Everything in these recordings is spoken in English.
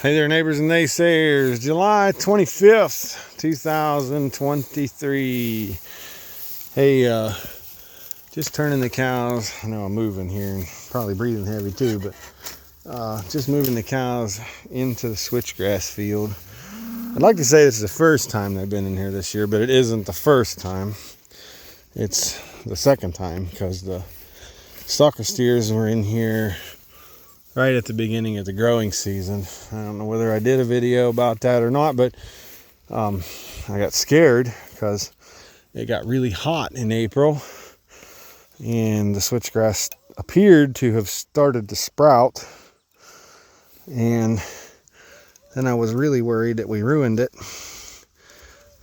Hey there, neighbors and naysayers. July 25th, 2023. Hey, just turning the cows. I know I'm moving here and probably breathing heavy too, but just moving the cows into the switchgrass field. I'd like to say this is the first time they've been in here this year, but it isn't the first time. It's the second time because the stalker steers were in here right at the beginning of the growing season. I don't know whether I did a video about that or not, but I got scared because it got really hot in April and the switchgrass appeared to have started to sprout, and then I was really worried that we ruined it.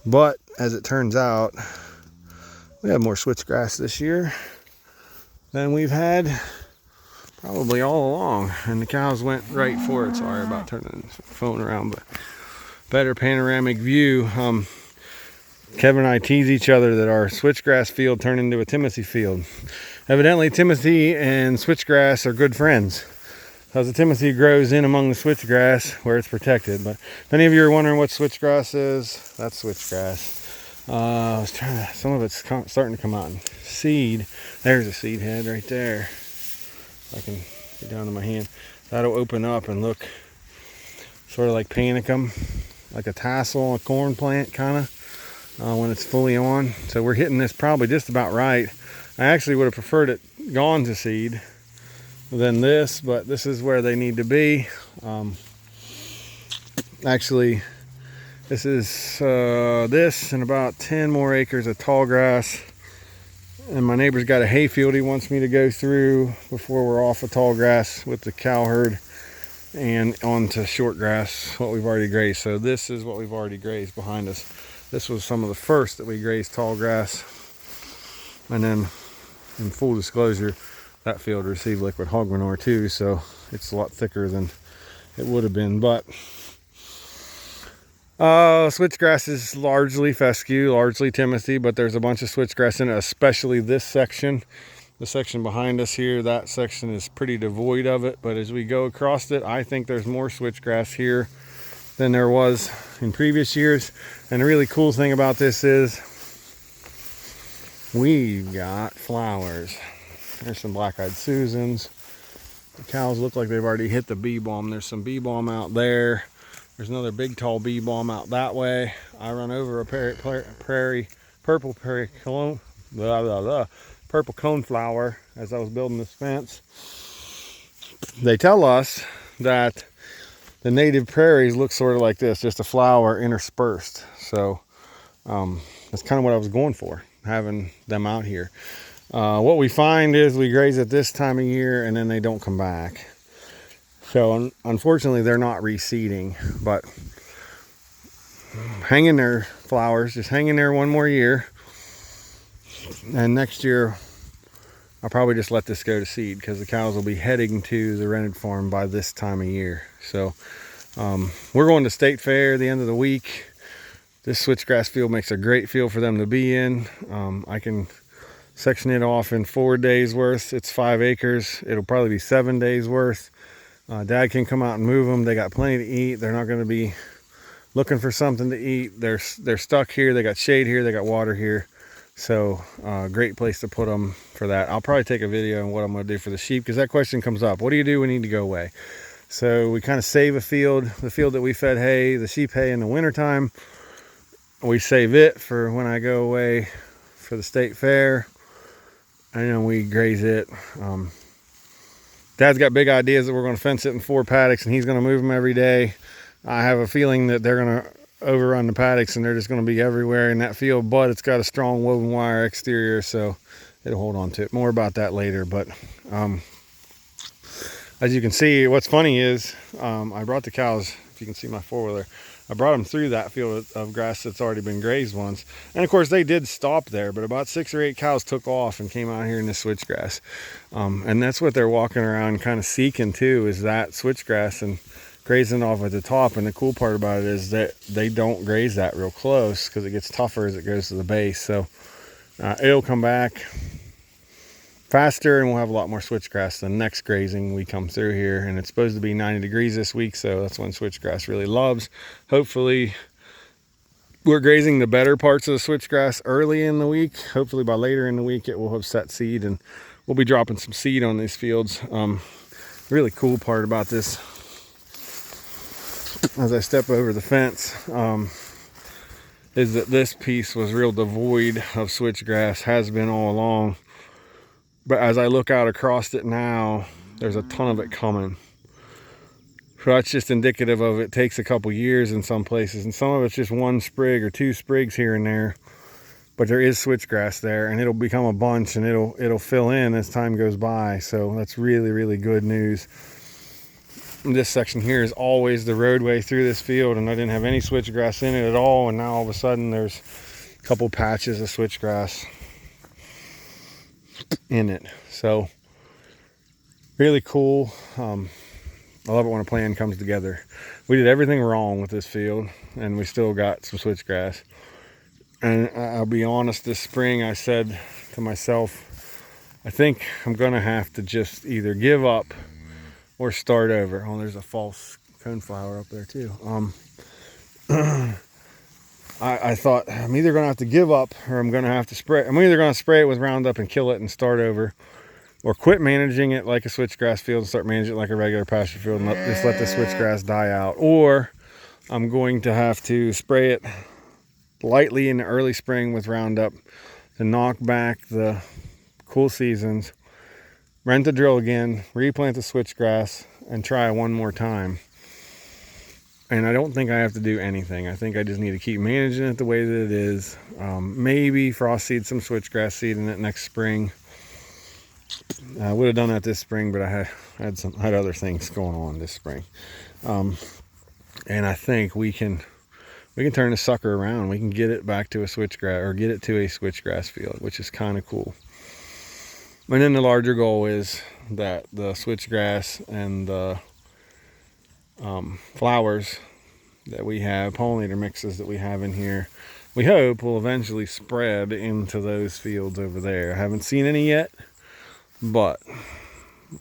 But as it turns out, we have more switchgrass this year than we've had probably all along, and the cows went right for it. Sorry about turning the phone around, but better panoramic view. Kevin and I tease each other that our switchgrass field turned into a Timothy field. Evidently, Timothy and switchgrass are good friends, because the Timothy grows in among the switchgrass where it's protected. But if any of you are wondering what switchgrass is, that's switchgrass. I was trying to, some of it's starting to come out in seed. There's a seed head right there. I can get down to my hand. That'll open up and look sort of like panicum, like a tassel on a corn plant kind of when it's fully on. So we're hitting this probably just about right. I actually would have preferred it gone to seed than this, but this is where they need to be. Actually, this is this and about 10 more acres of tall grass. And my neighbor's got a hay field he wants me to go through before we're off of tall grass with the cow herd and onto short grass, what we've already grazed. So this is what we've already grazed behind us. This was some of the first that we grazed tall grass. And then, in full disclosure, that field received liquid hog manure too, so it's a lot thicker than it would have been. But switchgrass is largely fescue, largely Timothy, but there's a bunch of switchgrass in it, especially this section. The section behind us here, that section is pretty devoid of it, but as we go across it, I think there's more switchgrass here than there was in previous years. And the really cool thing about this is we've got flowers. There's some black-eyed Susans. The cows look like they've already hit the bee balm. There's some bee balm out there. There's another big tall bee balm out that way. I run over a purple coneflower as I was building this fence. They tell us that the native prairies look sort of like this, just a flower interspersed. So that's kind of what I was going for, having them out here. What we find is we graze at this time of year and then they don't come back. So unfortunately, they're not reseeding, but hang in there, flowers. Just hang in there one more year. And next year, I'll probably just let this go to seed because the cows will be heading to the rented farm by this time of year. So we're going to State Fair the end of the week. This switchgrass field makes a great field for them to be in. I can section it off in 4 days worth. It's 5 acres. It'll probably be 7 days worth. Dad can come out and move them. They got plenty to eat. They're not going to be looking for something to eat. They're stuck here. They got shade here. They got water here. So great place to put them for that. I'll probably take a video on what I'm going to do for the sheep, because that question comes up. What do you do when you need to go away? So we kind of save a field, the field that we fed hay, the sheep hay in the wintertime. We save it for when I go away for the state fair, and then we graze it. Dad's got big ideas that we're going to fence it in 4 paddocks, and he's going to move them every day. I have a feeling that they're going to overrun the paddocks and they're just going to be everywhere in that field, but it's got a strong woven wire exterior, so it'll hold on to it. More about that later. But as you can see, what's funny is I brought the cows, if you can see my 4-wheeler, I brought them through that field of grass that's already been grazed once. And of course they did stop there, but about 6 or 8 cows took off and came out here in this switchgrass. And that's what they're walking around kind of seeking too, is that switchgrass and grazing off at the top. And the cool part about it is that they don't graze that real close because it gets tougher as it goes to the base. So it'll come back faster, and we'll have a lot more switchgrass the next grazing we come through here. And it's supposed to be 90 degrees this week, so that's when switchgrass really loves. Hopefully we're grazing the better parts of the switchgrass early in the week. Hopefully by later in the week it will have set seed, and we'll be dropping some seed on these fields. Really cool part about this, as I step over the fence, is that this piece was real devoid of switchgrass, has been all along. But as I look out across it now, there's a ton of it coming. So that's just indicative of it takes a couple years in some places, and some of it's just one sprig or two sprigs here and there. But there is switchgrass there, and it'll become a bunch, and it'll fill in as time goes by. So that's really, really good news. And this section here is always the roadway through this field, and I didn't have any switchgrass in it at all, and now all of a sudden there's a couple patches of switchgrass in it. So really cool. I love it when a plan comes together. We did everything wrong with this field, and we still got some switchgrass. And I'll be honest, this spring I said to myself, I think I'm gonna have to just either give up or start over. Oh, there's a false coneflower up there too. I thought I'm either gonna have to give up, or I'm gonna have to spray. I'm either gonna spray it with Roundup and kill it and start over, or quit managing it like a switchgrass field and start managing it like a regular pasture field and just let the switchgrass die out. Or I'm going to have to spray it lightly in the early spring with Roundup to knock back the cool seasons, rent the drill again, replant the switchgrass, and try one more time. And I don't think I have to do anything. I think I just need to keep managing it the way that it is. Maybe frost seed some switchgrass seed in it next spring. I would have done that this spring, but I had other things going on this spring. And I think we can turn the sucker around. We can get it back to a switchgrass, or get it to a switchgrass field, which is kind of cool. And then the larger goal is that the switchgrass and the flowers that we have, pollinator mixes that we have in here, we hope will eventually spread into those fields over there. I haven't seen any yet, but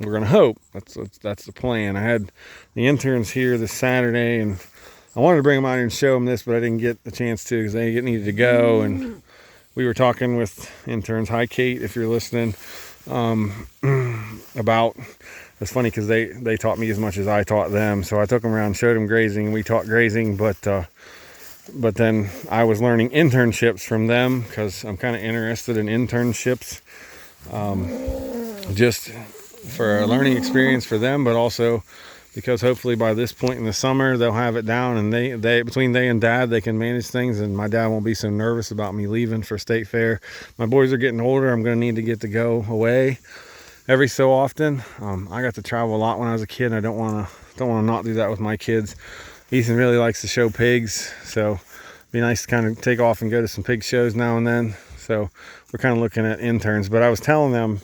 we're gonna hope. That's the plan. I had the interns here this Saturday, and I wanted to bring them out here and show them this, but I didn't get the chance to because they needed to go. And we were talking with interns. Hi, Kate, if you're listening. About, it's funny because they taught me as much as I taught them. So I took them around, showed them grazing, and we taught grazing. But then I was learning internships from them because I'm kind of interested in internships. Just for a learning experience for them, but also because hopefully by this point in the summer they'll have it down, and they between they and Dad, they can manage things, and my dad won't be so nervous about me leaving for state fair. My boys are getting older. I'm going to need to get to go away every so often. I got to travel a lot when I was a kid, and I don't want to not do that with my kids. Ethan really likes to show pigs, so it'd be nice to kind of take off and go to some pig shows now and then. So we're kind of looking at interns. But I was telling them,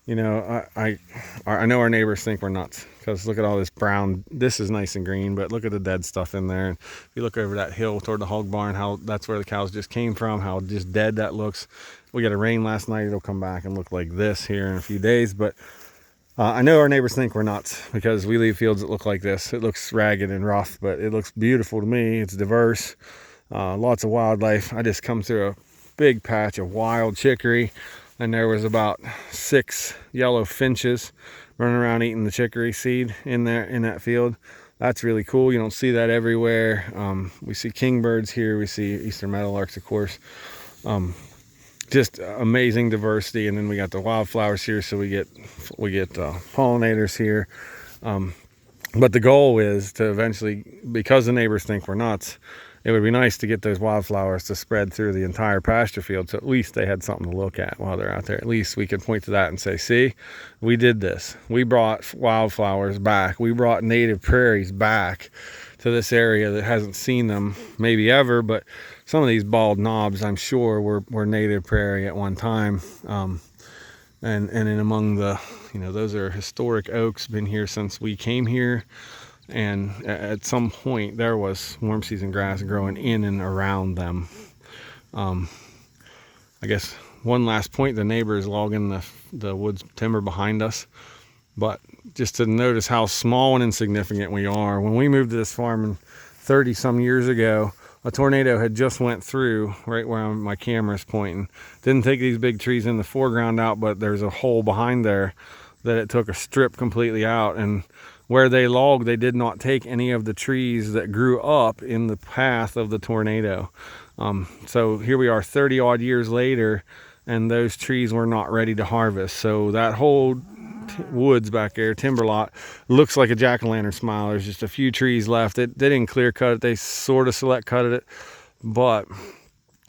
you know, I know our neighbors think we're nuts, because look at all this brown. This is nice and green, but look at the dead stuff in there. And if you look over that hill toward the hog barn, how that's where the cows just came from, how just dead that looks. We got a rain last night. It'll come back and look like this here in a few days. But I know our neighbors think we're nuts because we leave fields that look like this. It looks ragged and rough, but it looks beautiful to me. It's diverse, lots of wildlife. I just come through a big patch of wild chicory, and there was about 6 yellow finches running around eating the chicory seed in that field. That's really cool. You don't see that everywhere. We see kingbirds here. We see eastern meadowlarks, of course. Just amazing diversity. And then we got the wildflowers here, so we get pollinators here. But the goal is to eventually, because the neighbors think we're nuts, it would be nice to get those wildflowers to spread through the entire pasture field, so at least they had something to look at while they're out there. At least we could point to that and say, see, we did this. We brought wildflowers back. We brought native prairies back to this area that hasn't seen them maybe ever, but some of these bald knobs, I'm sure, were native prairie at one time. And in among the, those are historic oaks, been here since we came here. And at some point there was warm season grass growing in and around them. I guess one last point, the neighbor is logging the woods timber behind us. But just to notice how small and insignificant we are. When we moved to this farm 30 some years ago, a tornado had just went through right where my camera's pointing. Didn't take these big trees in the foreground out, but there's a hole behind there that it took a strip completely out. And where they logged, they did not take any of the trees that grew up in the path of the tornado. So here we are 30 odd years later, and those trees were not ready to harvest. So that whole woods back there, timber lot, looks like a jack-o'-lantern smile. There's just a few trees left. They didn't clear cut it. They sort of select cutted it, but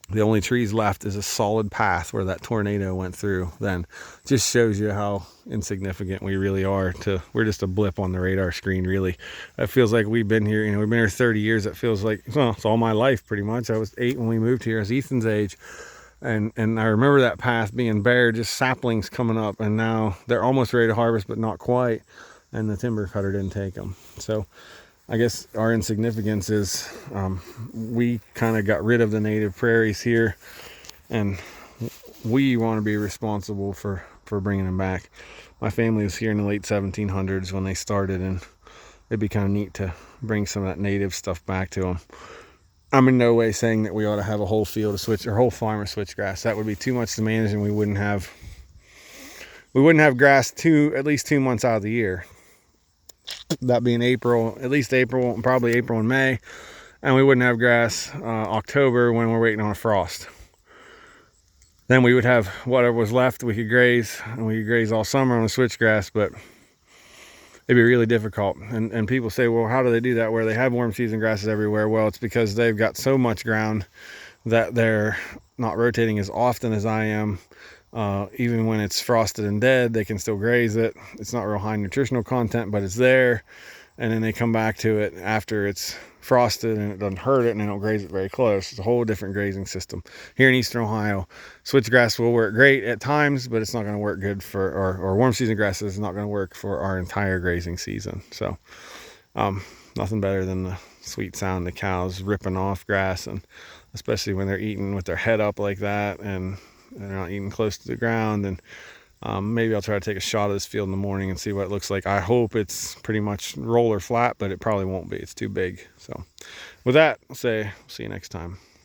the only trees left is a solid path where that tornado went through. Then just shows you how insignificant we really are. We're just a blip on the radar screen, really. It feels like we've been here, we've been here 30 years. It feels like, well, it's all my life pretty much. I was 8 when we moved here. I was Ethan's age. And I remember that path being bare, just saplings coming up, and now they're almost ready to harvest, but not quite, and the timber cutter didn't take them. So I guess our insignificance is we kind of got rid of the native prairies here, and we want to be responsible for bringing them back. My family was here in the late 1700s when they started, and it'd be kind of neat to bring some of that native stuff back to them. I'm in no way saying that we ought to have a whole field of whole farm of switchgrass. That would be too much to manage, and we wouldn't have grass at least 2 months out of the year. That being at least April, probably April and May, and we wouldn't have grass October when we're waiting on a frost. Then we would have whatever was left we could graze, and we could graze all summer on the switchgrass, but it'd be really difficult. And people say, well, how do they do that where they have warm season grasses everywhere? Well, it's because they've got so much ground that they're not rotating as often as I am. Even when it's frosted and dead, they can still graze it. It's not real high nutritional content, but it's there. And then they come back to it after it's frosted and it doesn't hurt it, and they don't graze it very close. It's a whole different grazing system. Here in Eastern Ohio, switchgrass will work great at times, but it's not going to work good for, or warm season grasses is not going to work for our entire grazing season. So nothing better than the sweet sound of the cows ripping off grass, and especially when they're eating with their head up like that and they're not eating close to the ground. And maybe I'll try to take a shot of this field in the morning and see what it looks like. I hope it's pretty much roller flat, but it probably won't be. It's too big. So with that, I'll say, see you next time.